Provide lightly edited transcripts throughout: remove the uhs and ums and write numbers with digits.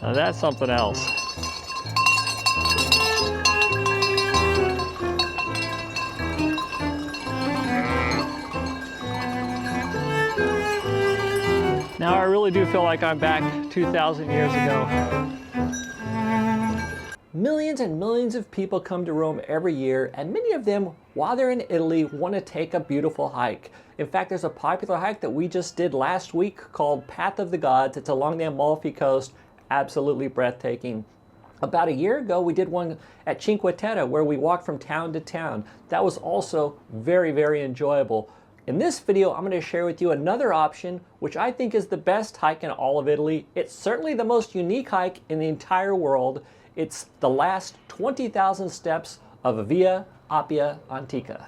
Now that's something else. Now I really do feel like I'm back 2,000 years ago. Millions and millions of people come to Rome every year, and many of them, while they're in Italy, want to take a beautiful hike. In fact, there's a popular hike that we just did last week called Path of the Gods. It's along the Amalfi Coast, absolutely breathtaking. About a year ago, we did one at Cinque Terre where we walked from town to town. That was also very, very enjoyable. In this video, I'm going to share with you another option, which I think is the best hike in all of Italy. It's certainly the most unique hike in the entire world. It's the last 20,000 steps of Via Appia Antica.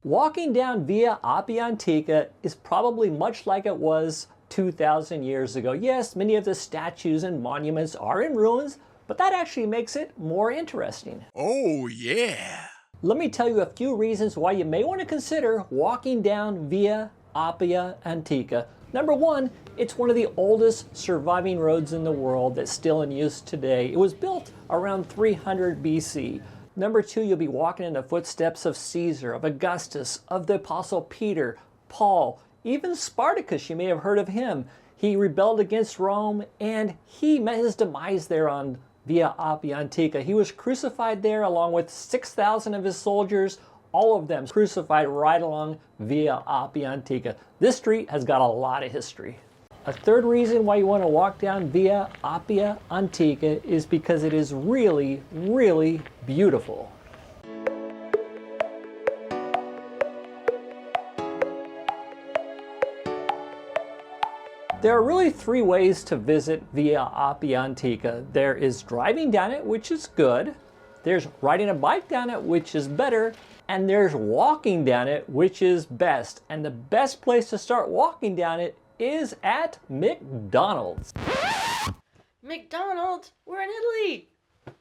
Walking down Via Appia Antica is probably much like it was 2,000 years ago. Yes, many of the statues and monuments are in ruins, but that actually makes it more interesting. Oh, yeah. Let me tell you a few reasons why you may want to consider walking down Via Appia Antica. Number one, it's one of the oldest surviving roads in the world that's still in use today. It was built around 300 BC. Number two, you'll be walking in the footsteps of Caesar, of Augustus, of the Apostle Peter, Paul, even Spartacus. You may have heard of him. He rebelled against Rome and he met his demise there on Via Appia Antica. He was crucified there along with 6,000 of his soldiers, all of them crucified right along Via Appia Antica. This street has got a lot of history. A third reason why you want to walk down Via Appia Antica is because it is really, really beautiful. There are really three ways to visit Via Appia Antica. There is driving down it, which is good. There's riding a bike down it, which is better. And there's walking down it, which is best. And the best place to start walking down it is at McDonald's. McDonald's? We're in Italy!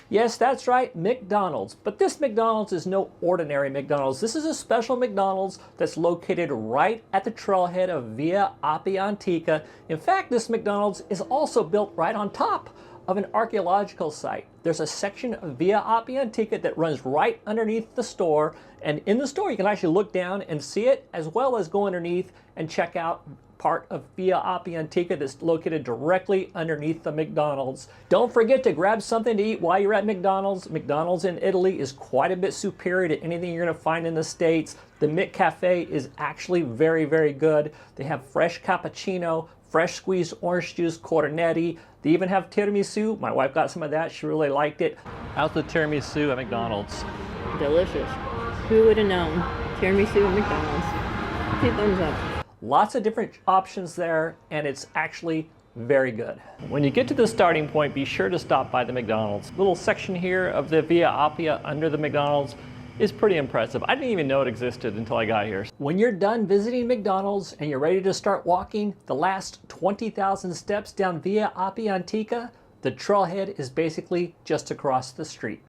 Yes, that's right, McDonald's. But this McDonald's is no ordinary McDonald's. This is a special McDonald's that's located right at the trailhead of Via Appia Antica. In fact, this McDonald's is also built right on top of an archaeological site. There's a section of Via Appia Antica that runs right underneath the store, and in the store you can actually look down and see it, as well as go underneath and check out part of Via Appia Antica that's located directly underneath the McDonald's. Don't forget to grab something to eat while you're at McDonald's. McDonald's in Italy is quite a bit superior to anything you're going to find in the States. The McCafe is actually very, very good. They have fresh cappuccino, fresh squeezed orange juice, cornetti. They even have tiramisu. My wife got some of that. She really liked it. How's the tiramisu at McDonald's? Delicious. Who would have known? Tiramisu at McDonald's. 2 thumbs up. Lots of different options there, and it's actually very good. When you get to the starting point, be sure to stop by the McDonald's. Little section here of the Via Appia under the McDonald's is pretty impressive. I didn't even know it existed until I got here. When you're done visiting McDonald's and you're ready to start walking the last 20,000 steps down Via Appia Antica, the trailhead is basically just across the street.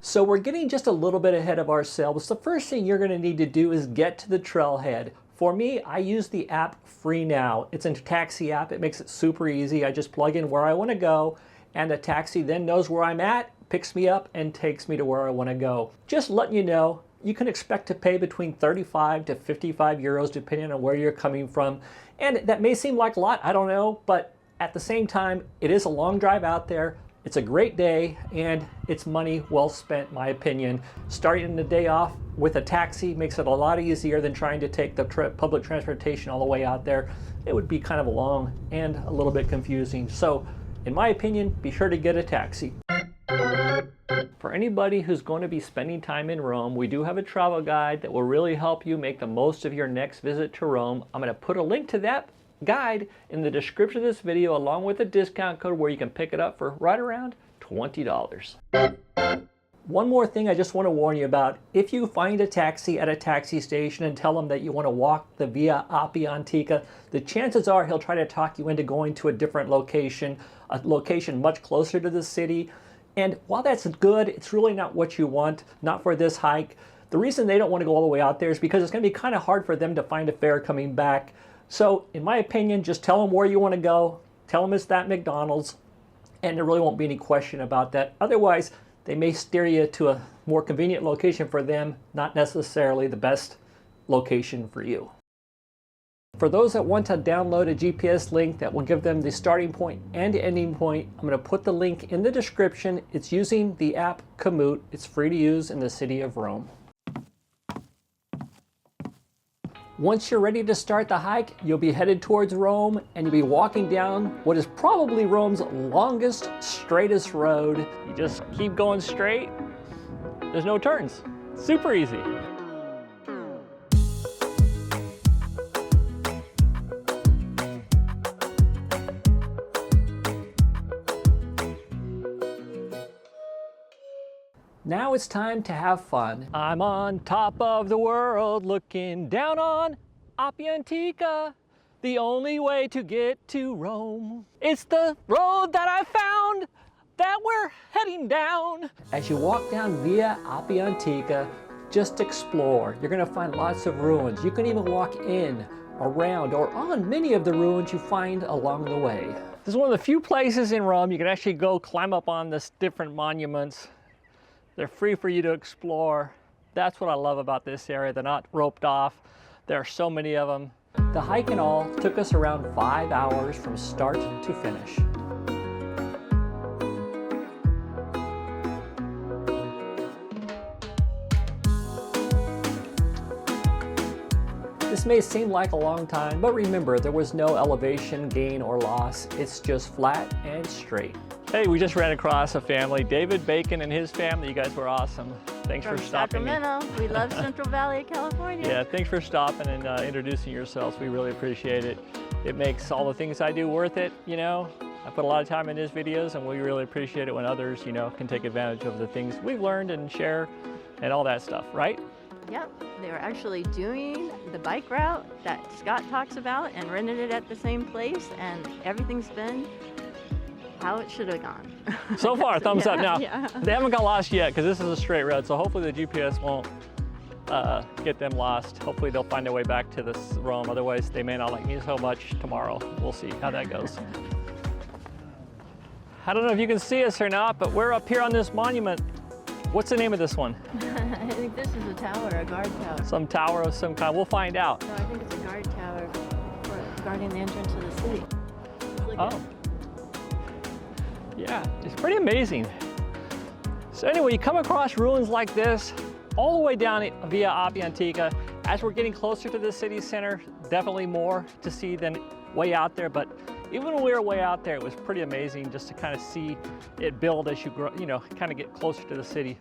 So we're getting just a little bit ahead of ourselves. The first thing you're going to need to do is get to the trailhead. For me, I use the app Free Now. It's a taxi app. It makes it super easy. I just plug in where I want to go, and the taxi then knows where I'm at, picks me up, and takes me to where I want to go. Just letting you know, you can expect to pay between 35 to 55 euros depending on where you're coming from. And that may seem like a lot, I don't know, but at the same time, it is a long drive out there. It's a great day, and it's money well spent, my opinion. Starting the day off with a taxi makes it a lot easier than trying to take the public transportation all the way out there. It would be kind of long and a little bit confusing. So, in my opinion, be sure to get a taxi. For anybody who's going to be spending time in Rome, we do have a travel guide that will really help you make the most of your next visit to Rome. I'm going to put a link to that guide in the description of this video, along with a discount code where you can pick it up for right around $20. One more thing I just want to warn you about. If you find a taxi at a taxi station and tell him that you want to walk the Via Appia Antica, the chances are he'll try to talk you into going to a different location, a location much closer to the city. And while that's good, it's really not what you want, not for this hike. The reason they don't want to go all the way out there is because it's going to be kind of hard for them to find a fare coming back. So in my opinion, just tell them where you want to go. Tell them it's that McDonald's, and there really won't be any question about that. Otherwise, they may steer you to a more convenient location for them, not necessarily the best location for you. For those that want to download a GPS link that will give them the starting point and ending point, I'm going to put the link in the description. It's using the app Komoot. It's free to use in the city of Rome. Once you're ready to start the hike, you'll be headed towards Rome, and you'll be walking down what is probably Rome's longest, straightest road. You just keep going straight. There's no turns. Super easy. Now it's time to have fun. I'm on top of the world looking down on Appia Antica, the only way to get to Rome. It's the road that I found that we're heading down. As you walk down Via Appia Antica, just explore. You're gonna find lots of ruins. You can even walk in, around, or on many of the ruins you find along the way. This is one of the few places in Rome you can actually go climb up on the different monuments. They're free for you to explore. That's what I love about this area. They're not roped off. There are so many of them. The hike in all took us around 5 hours from start to finish. This may seem like a long time, but remember, there was no elevation gain or loss. It's just flat and straight. Hey, we just ran across a family, David Bacon and his family. You guys were awesome. Thanks for stopping. Sacramento. We love Central Valley, California. Yeah, thanks for stopping and introducing yourselves. We really appreciate it. It makes all the things I do worth it, you know. I put a lot of time in his videos, and we really appreciate it when others, you know, can take advantage of the things we've learned and share and all that stuff, right? Yep, they were actually doing the bike route that Scott talks about and rented it at the same place, and everything's been how it should have gone. So far, thumbs up. Now, yeah. They haven't got lost yet because this is a straight road, so hopefully the GPS won't get them lost. Hopefully they'll find their way back to this Rome. Otherwise, they may not like me so much tomorrow. We'll see how that goes. I don't know if you can see us or not, but we're up here on this monument. What's the name of this one? I think this is a tower, a guard tower. Some tower of some kind. We'll find out. No, I think it's a guard tower for guarding the entrance of the city. Oh. Yeah, it's pretty amazing. So anyway, you come across ruins like this all the way down Via Appia Antica. As we're getting closer to the city center, definitely more to see than way out there. But even when we were way out there, it was pretty amazing just to kind of see it build as you grow, you know, kind of get closer to the city.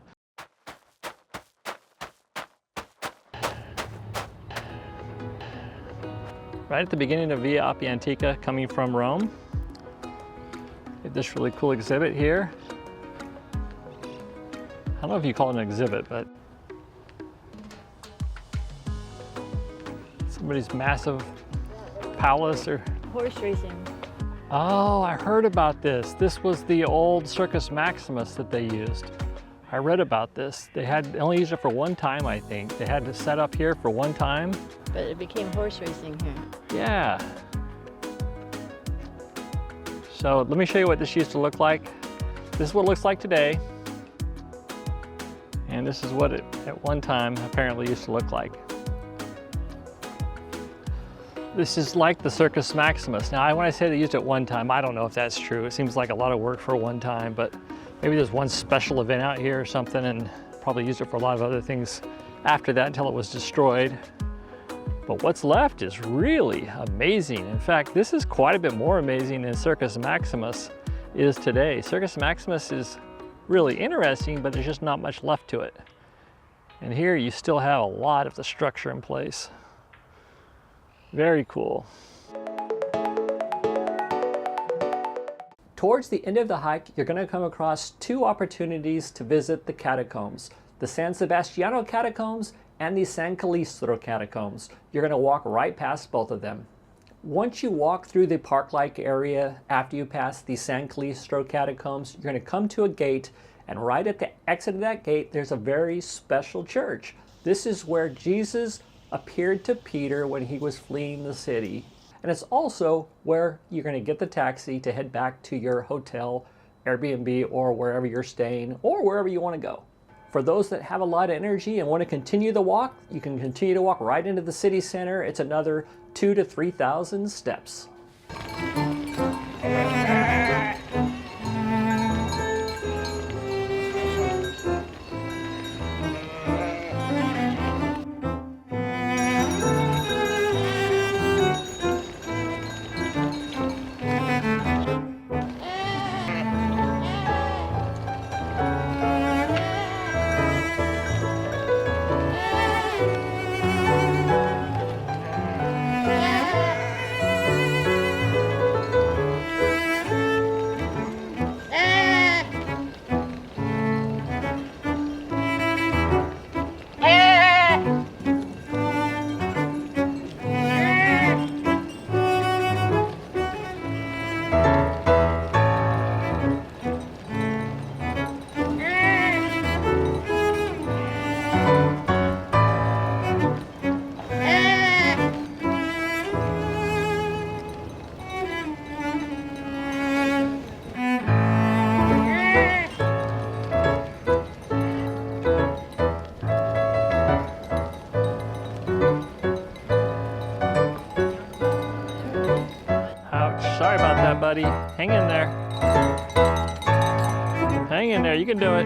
Right at the beginning of Via Appia Antica, coming from Rome. We have this really cool exhibit here. I don't know if you call it an exhibit, but somebody's massive palace or... Horse racing. Oh, I heard about this. This was the old Circus Maximus that they used. I read about this. They only used it for one time, I think. They had to set up here for one time. But it became horse racing here. Yeah. So let me show you what this used to look like. This is what it looks like today. And this is what it at one time apparently used to look like. This is like the Circus Maximus. Now, when I say they used it one time, I don't know if that's true. It seems like a lot of work for one time, but maybe there's one special event out here or something, and probably used it for a lot of other things after that until it was destroyed. But what's left is really amazing. In fact, this is quite a bit more amazing than Circus Maximus is today. Circus Maximus is really interesting, but there's just not much left to it. And here you still have a lot of the structure in place. Very cool. Towards the end of the hike, you're going to come across two opportunities to visit the catacombs, the San Sebastiano catacombs and the San Callistro catacombs. You're going to walk right past both of them. Once you walk through the park-like area, after you pass the San Callistro catacombs, you're going to come to a gate, and right at the exit of that gate, there's a very special church. This is where Jesus appeared to Peter when he was fleeing the city. And it's also where you're going to get the taxi to head back to your hotel, Airbnb, or wherever you're staying, or wherever you want to go. For those that have a lot of energy and want to continue the walk, you can continue to walk right into the city center. It's another 2,000 to 3,000 steps. Sorry about that, buddy. Hang in there. Hang in there, you can do it.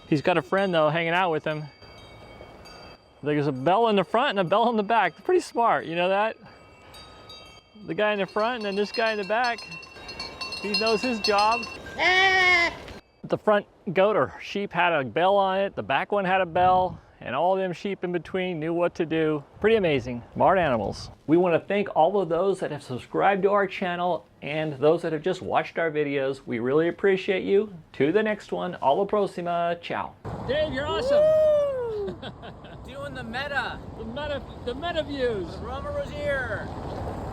He's got a friend though hanging out with him. There's a bell in the front and a bell in the back. Pretty smart, you know that? The guy in the front and then this guy in the back. He knows his job. The front goat or sheep had a bell on it, the back one had a bell, and all them sheep in between knew what to do. Pretty amazing, smart animals. We want to thank all of those that have subscribed to our channel and those that have just watched our videos. We really appreciate you. To the next one, alla prossima, ciao. Dave, you're awesome. Doing the meta. The meta views. Roma Rosier.